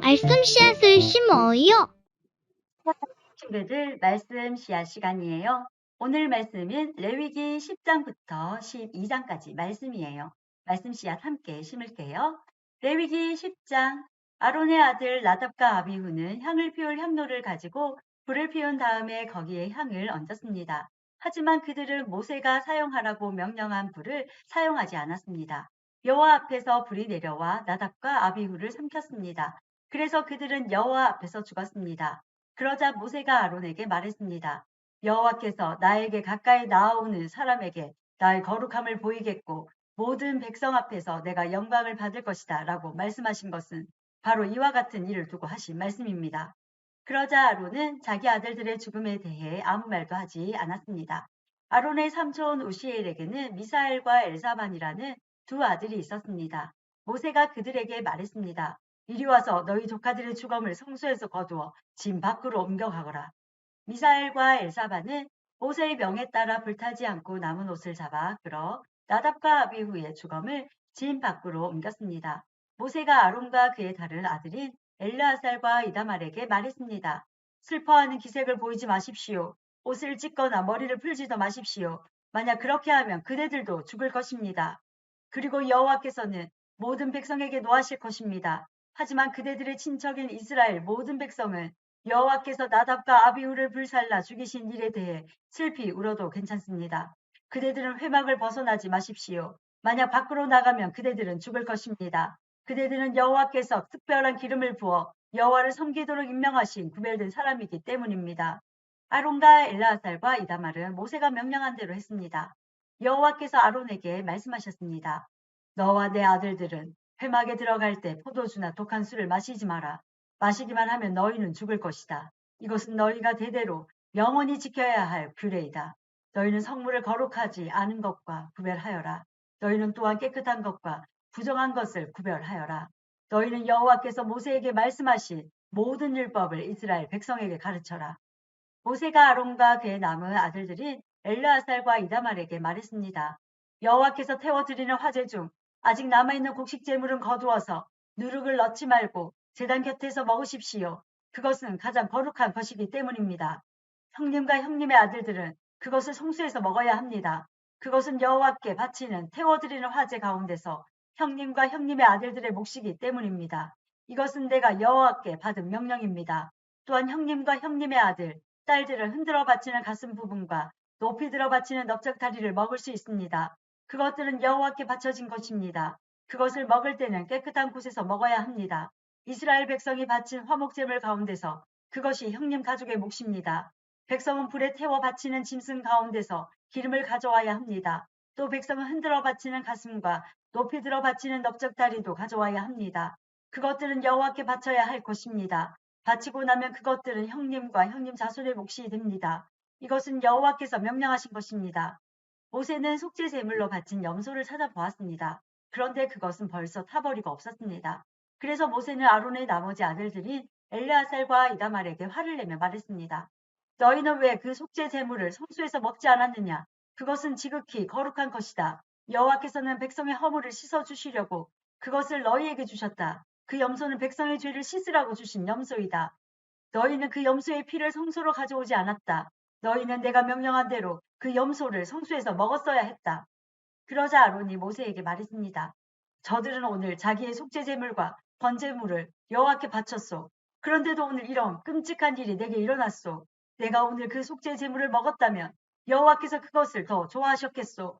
말씀 씨앗을 심어요. 친구들, 말씀 씨앗 시간이에요. 오늘 말씀은 레위기 10장부터 12장까지 말씀이에요. 말씀 씨앗 함께 심을게요. 레위기 10장, 아론의 아들 나답과 아비후는 향을 피울 향로를 가지고 불을 피운 다음에 거기에 향을 얹었습니다. 하지만 그들은 모세가 사용하라고 명령한 불을 사용하지 않았습니다. 여호와 앞에서 불이 내려와 나답과 아비후를 삼켰습니다. 그래서 그들은 여호와 앞에서 죽었습니다. 그러자 모세가 아론에게 말했습니다. 여호와께서 나에게 가까이 나아오는 사람에게 나의 거룩함을 보이겠고 모든 백성 앞에서 내가 영광을 받을 것이다 라고 말씀하신 것은 바로 이와 같은 일을 두고 하신 말씀입니다. 그러자 아론은 자기 아들들의 죽음에 대해 아무 말도 하지 않았습니다. 아론의 삼촌 우시엘에게는 미사엘과 엘사반이라는 두 아들이 있었습니다. 모세가 그들에게 말했습니다. 이리 와서 너희 조카들의 죽음을 성소에서 거두어 진 밖으로 옮겨가거라. 미사엘과 엘사반은 모세의 명에 따라 불타지 않고 남은 옷을 잡아 끌어 나답과 아비후의 죽음을 진 밖으로 옮겼습니다. 모세가 아론과 그의 다른 아들인 엘르아살과 이다말에게 말했습니다. 슬퍼하는 기색을 보이지 마십시오. 옷을 찢거나 머리를 풀지도 마십시오. 만약 그렇게 하면 그대들도 죽을 것입니다. 그리고 여호와께서는 모든 백성에게 노하실 것입니다. 하지만 그대들의 친척인 이스라엘 모든 백성은 여호와께서 나답과 아비후를 불살라 죽이신 일에 대해 슬피 울어도 괜찮습니다. 그대들은 회막을 벗어나지 마십시오. 만약 밖으로 나가면 그대들은 죽을 것입니다. 그대들은 여호와께서 특별한 기름을 부어 여호와를 섬기도록 임명하신 구별된 사람이기 때문입니다. 아론과 엘라살과 이다말은 모세가 명령한 대로 했습니다. 여호와께서 아론에게 말씀하셨습니다. 너와 내 아들들은 회막에 들어갈 때 포도주나 독한 술을 마시지 마라. 마시기만 하면 너희는 죽을 것이다. 이것은 너희가 대대로 영원히 지켜야 할 규례이다. 너희는 성물을 거룩하지 않은 것과 구별하여라. 너희는 또한 깨끗한 것과 부정한 것을 구별하여라. 너희는 여호와께서 모세에게 말씀하신 모든 율법을 이스라엘 백성에게 가르쳐라. 모세가 아론과 그의 남은 아들들인 엘르아살과 이다말에게 말했습니다. 여호와께서 태워드리는 화제 중 아직 남아있는 곡식 제물은 거두어서 누룩을 넣지 말고 제단 곁에서 먹으십시오. 그것은 가장 거룩한 것이기 때문입니다. 형님과 형님의 아들들은 그것을 성수에서 먹어야 합니다. 그것은 여호와께 바치는 태워드리는 화제 가운데서 형님과 형님의 아들들의 몫이기 때문입니다. 이것은 내가 여호와께 받은 명령입니다. 또한 형님과 형님의 아들, 딸들은 흔들어 바치는 가슴 부분과 높이 들어 바치는 넓적 다리를 먹을 수 있습니다. 그것들은 여호와께 바쳐진 것입니다. 그것을 먹을 때는 깨끗한 곳에서 먹어야 합니다. 이스라엘 백성이 바친 화목제물 가운데서 그것이 형님 가족의 몫입니다. 백성은 불에 태워 바치는 짐승 가운데서 기름을 가져와야 합니다. 또 백성은 흔들어 바치는 가슴과 높이 들어 바치는 넓적 다리도 가져와야 합니다. 그것들은 여호와께 바쳐야 할 것입니다. 바치고 나면 그것들은 형님과 형님 자손의 몫이 됩니다. 이것은 여호와께서 명령하신 것입니다. 모세는 속죄 제물로 바친 염소를 찾아보았습니다. 그런데 그것은 벌써 타버리고 없었습니다. 그래서 모세는 아론의 나머지 아들들인 엘르아살과 이다말에게 화를 내며 말했습니다. 너희는 왜 그 속죄 제물을 성소에서 먹지 않았느냐? 그것은 지극히 거룩한 것이다. 여호와께서는 백성의 허물을 씻어 주시려고 그것을 너희에게 주셨다. 그 염소는 백성의 죄를 씻으라고 주신 염소이다. 너희는 그 염소의 피를 성소로 가져오지 않았다. 너희는 내가 명령한 대로 그 염소를 성소에서 먹었어야 했다. 그러자 아론이 모세에게 말했습니다. 저들은 오늘 자기의 속죄 제물과 번제물을 여호와께 바쳤소. 그런데도 오늘 이런 끔찍한 일이 내게 일어났소. 내가 오늘 그 속죄 제물을 먹었다면 여호와께서 그것을 더 좋아하셨겠소.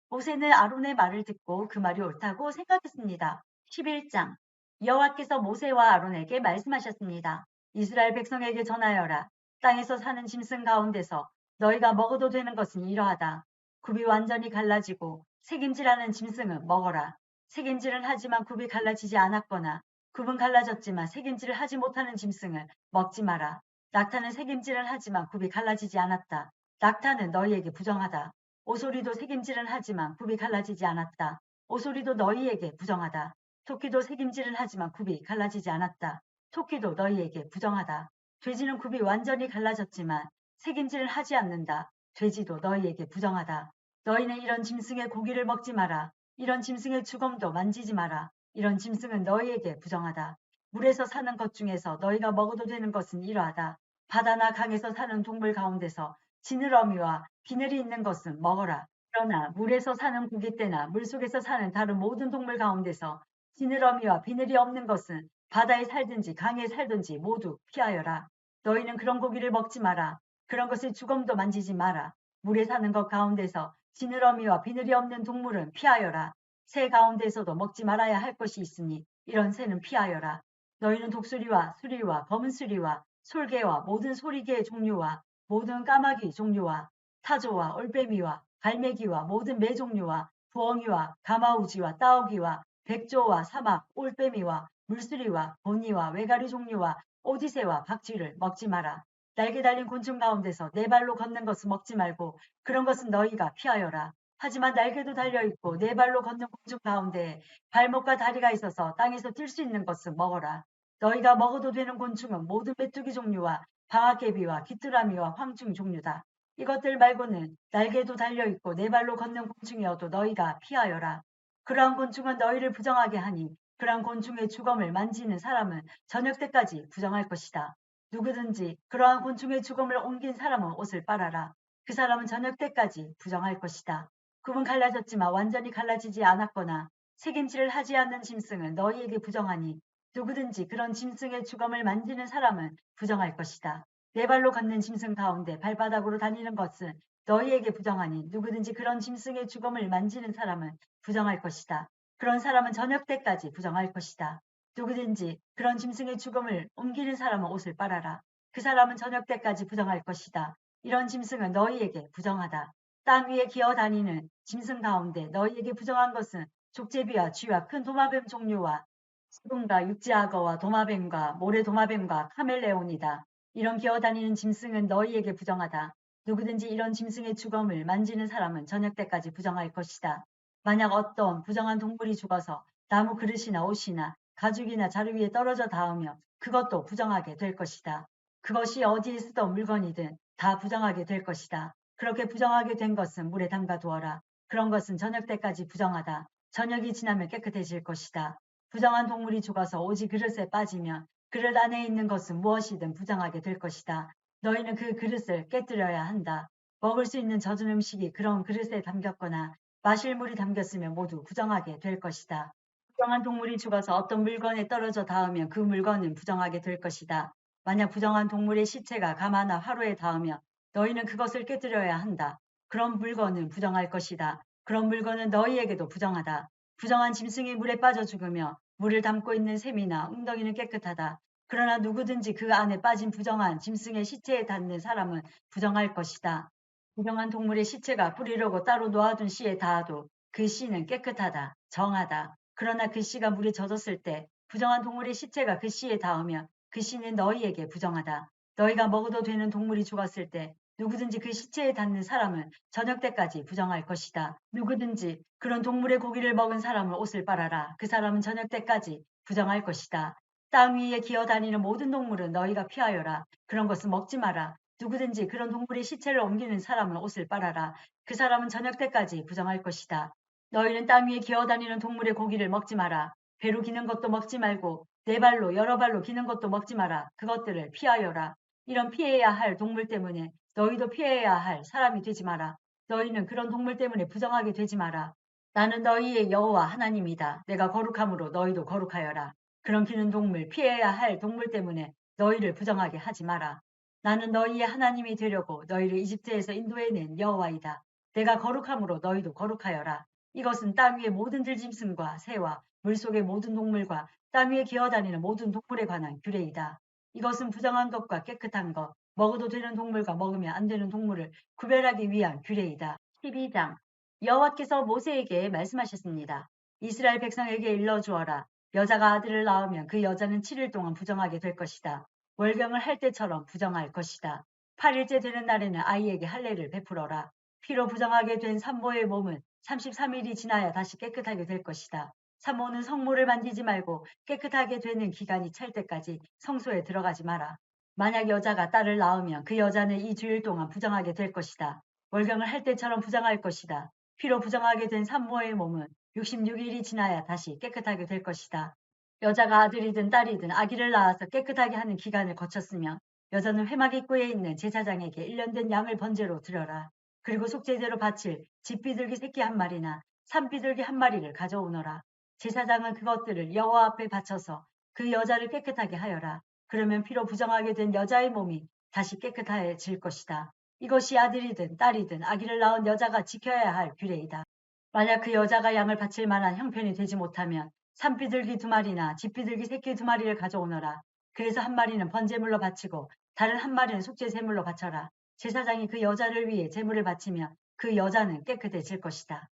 모세는 아론의 말을 듣고 그 말이 옳다고 생각했습니다. 11장 여호와께서 모세와 아론에게 말씀하셨습니다. 이스라엘 백성에게 전하여라. 땅에서 사는 짐승 가운데서 너희가 먹어도 되는 것은 이러하다. 굽이 완전히 갈라지고 색임질하는 짐승은 먹어라. 색임질은 하지만 굽이 갈라지지 않았거나 굽은 갈라졌지만 색임질을 하지 못하는 짐승을 먹지 마라. 낙타는 색임질은 하지만 굽이 갈라지지 않았다. 낙타는 너희에게 부정하다. 오소리도 색임질은 하지만 굽이 갈라지지 않았다. 오소리도 너희에게 부정하다. 토끼도 색임질은 하지만 굽이 갈라지지 않았다. 토끼도 너희에게 부정하다. 돼지는 굽이 완전히 갈라졌지만 색임질은 하지 않는다. 돼지도 너희에게 부정하다. 너희는 이런 짐승의 고기를 먹지 마라. 이런 짐승의 주검도 만지지 마라. 이런 짐승은 너희에게 부정하다. 물에서 사는 것 중에서 너희가 먹어도 되는 것은 이러하다. 바다나 강에서 사는 동물 가운데서 지느러미와 비늘이 있는 것은 먹어라. 그러나 물에서 사는 고깃대나 물속에서 사는 다른 모든 동물 가운데서 지느러미와 비늘이 없는 것은 바다에 살든지 강에 살든지 모두 피하여라. 너희는 그런 고기를 먹지 마라. 그런 것을 주검도 만지지 마라. 물에 사는 것 가운데서 지느러미와 비늘이 없는 동물은 피하여라. 새 가운데서도 먹지 말아야 할 것이 있으니 이런 새는 피하여라. 너희는 독수리와 수리와 검은 수리와 솔개와 모든 소리개의 종류와 모든 까마귀 종류와 타조와 올빼미와 갈매기와 모든 매 종류와 부엉이와 가마우지와 따오기와 백조와 사막 올빼미와 물수리와 보니와 외가리 종류와 오디새와 박쥐를 먹지 마라. 날개 달린 곤충 가운데서 네 발로 걷는 것은 먹지 말고 그런 것은 너희가 피하여라. 하지만 날개도 달려있고 네 발로 걷는 곤충 가운데 발목과 다리가 있어서 땅에서 뛸 수 있는 것은 먹어라. 너희가 먹어도 되는 곤충은 모든 메뚜기 종류와 방아깨비와 귀뚜라미와 황충 종류다. 이것들 말고는 날개도 달려있고 네 발로 걷는 곤충이어도 너희가 피하여라. 그러한 곤충은 너희를 부정하게 하니 그러한 곤충의 주검을 만지는 사람은 저녁 때까지 부정할 것이다. 누구든지 그러한 곤충의 주검을 옮긴 사람은 옷을 빨아라. 그 사람은 저녁 때까지 부정할 것이다. 구분 갈라졌지만 완전히 갈라지지 않았거나 책임질을 하지 않는 짐승은 너희에게 부정하니 누구든지 그런 짐승의 주검을 만지는 사람은 부정할 것이다. 네 발로 걷는 짐승 가운데 발바닥으로 다니는 것은 너희에게 부정하니 누구든지 그런 짐승의 주검을 만지는 사람은 부정할 것이다. 그런 사람은 저녁 때까지 부정할 것이다. 누구든지 그런 짐승의 주검을 옮기는 사람은 옷을 빨아라. 그 사람은 저녁 때까지 부정할 것이다. 이런 짐승은 너희에게 부정하다. 땅 위에 기어 다니는 짐승 가운데 너희에게 부정한 것은 족제비와 쥐와 큰 도마뱀 종류와 수동과 육지악어와 도마뱀과 모래 도마뱀과 카멜레온이다. 이런 기어다니는 짐승은 너희에게 부정하다. 누구든지 이런 짐승의 주검을 만지는 사람은 저녁 때까지 부정할 것이다. 만약 어떤 부정한 동물이 죽어서 나무 그릇이나 옷이나 가죽이나 자루 위에 떨어져 닿으면 그것도 부정하게 될 것이다. 그것이 어디에 쓰던 물건이든 다 부정하게 될 것이다. 그렇게 부정하게 된 것은 물에 담가 두어라. 그런 것은 저녁 때까지 부정하다. 저녁이 지나면 깨끗해질 것이다. 부정한 동물이 죽어서 오지 그릇에 빠지면 그릇 안에 있는 것은 무엇이든 부정하게 될 것이다. 너희는 그 그릇을 깨뜨려야 한다. 먹을 수 있는 젖은 음식이 그런 그릇에 담겼거나 마실 물이 담겼으면 모두 부정하게 될 것이다. 부정한 동물이 죽어서 어떤 물건에 떨어져 닿으면 그 물건은 부정하게 될 것이다. 만약 부정한 동물의 시체가 가마나 화로에 닿으면 너희는 그것을 깨뜨려야 한다. 그런 물건은 부정할 것이다. 그런 물건은 너희에게도 부정하다. 부정한 짐승이 물에 빠져 죽으며 물을 담고 있는 샘이나 웅덩이는 깨끗하다. 그러나 누구든지 그 안에 빠진 부정한 짐승의 시체에 닿는 사람은 부정할 것이다. 부정한 동물의 시체가 뿌리려고 따로 놓아둔 씨에 닿아도 그 씨는 깨끗하다, 정하다. 그러나 그 씨가 물에 젖었을 때 부정한 동물의 시체가 그 씨에 닿으면 그 씨는 너희에게 부정하다. 너희가 먹어도 되는 동물이 죽었을 때 누구든지 그 시체에 닿는 사람은 저녁 때까지 부정할 것이다. 누구든지 그런 동물의 고기를 먹은 사람은 옷을 빨아라. 그 사람은 저녁 때까지 부정할 것이다. 땅 위에 기어다니는 모든 동물은 너희가 피하여라. 그런 것은 먹지 마라. 누구든지 그런 동물의 시체를 옮기는 사람은 옷을 빨아라. 그 사람은 저녁 때까지 부정할 것이다. 너희는 땅 위에 기어다니는 동물의 고기를 먹지 마라. 배로 기는 것도 먹지 말고 네 발로 여러 발로 기는 것도 먹지 마라. 그것들을 피하여라. 이런 피해야 할 동물 때문에 너희도 피해야 할 사람이 되지 마라. 너희는 그런 동물 때문에 부정하게 되지 마라. 나는 너희의 여호와 하나님이다. 내가 거룩함으로 너희도 거룩하여라. 그런 기는 동물, 피해야 할 동물 때문에 너희를 부정하게 하지 마라. 나는 너희의 하나님이 되려고 너희를 이집트에서 인도해낸 여호와이다. 내가 거룩함으로 너희도 거룩하여라. 이것은 땅 위의 모든 들짐승과 새와 물속의 모든 동물과 땅 위에 기어다니는 모든 동물에 관한 규례이다. 이것은 부정한 것과 깨끗한 것, 먹어도 되는 동물과 먹으면 안 되는 동물을 구별하기 위한 규례이다. 12장 여호와께서 모세에게 말씀하셨습니다. 이스라엘 백성에게 일러주어라. 여자가 아들을 낳으면 그 여자는 7일 동안 부정하게 될 것이다. 월경을 할 때처럼 부정할 것이다. 8일째 되는 날에는 아이에게 할례를 베풀어라. 피로 부정하게 된 산모의 몸은 33일이 지나야 다시 깨끗하게 될 것이다. 산모는 성모를 만지지 말고 깨끗하게 되는 기간이 찰 때까지 성소에 들어가지 마라. 만약 여자가 딸을 낳으면 그 여자는 이 주일 동안 부정하게 될 것이다. 월경을 할 때처럼 부정할 것이다. 피로 부정하게 된 산모의 몸은 66일이 지나야 다시 깨끗하게 될 것이다. 여자가 아들이든 딸이든 아기를 낳아서 깨끗하게 하는 기간을 거쳤으면 여자는 회막 입구에 있는 제사장에게 1년 된 양을 번제로 드려라. 그리고 속죄제로 바칠 집비둘기 새끼 한 마리나 산비둘기 한 마리를 가져오너라. 제사장은 그것들을 여호와 앞에 바쳐서 그 여자를 깨끗하게 하여라. 그러면 피로 부정하게 된 여자의 몸이 다시 깨끗해질 것이다. 이것이 아들이든 딸이든 아기를 낳은 여자가 지켜야 할 규례이다. 만약 그 여자가 양을 바칠 만한 형편이 되지 못하면 산비둘기 2마리나 집비둘기 새끼 2마리를 가져오너라. 그래서 한 마리는 번제물로 바치고 다른 한 마리는 속죄 제물로 바쳐라. 제사장이 그 여자를 위해 제물을 바치면 그 여자는 깨끗해질 것이다.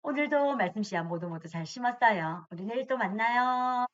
오늘도 말씀 씨앗 모두 잘 심었어요. 우리 내일 또 만나요.